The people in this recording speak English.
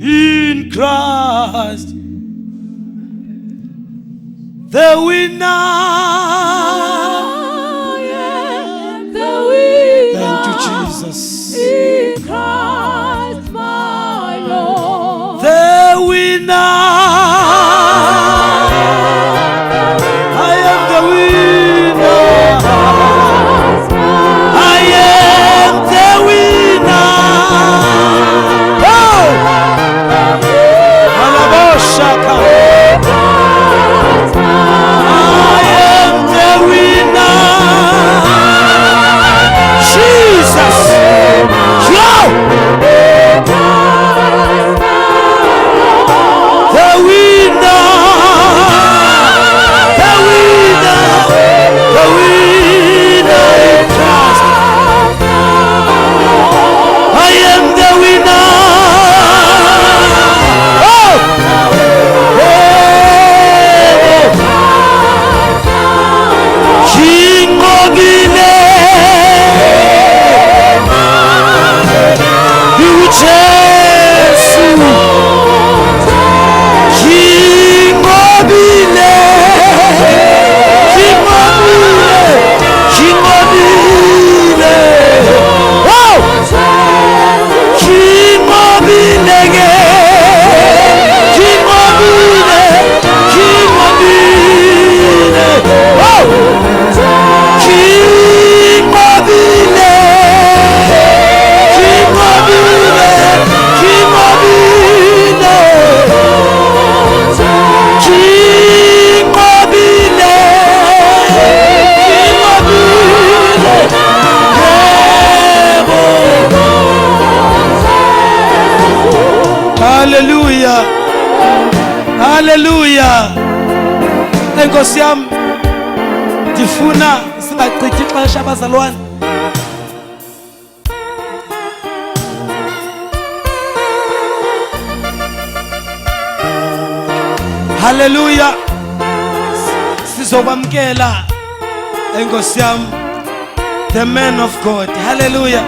in Christ, the winner. The winner. Thank you, Jesus. In Christ, my Lord. The winner. I am the winner. I am the winner. Oh! Alaboshaka. I am the winner. Jesus. Yo! The winner. The winner. The winner in Christ. I am the winner. Oh! Hey! King of Hallelujah. Hallelujah. Enkosi yami, ndifuna singachithi ixesha abazalwane. Hallelujah. Sizobamkela enkosi yami, the man of God. Hallelujah.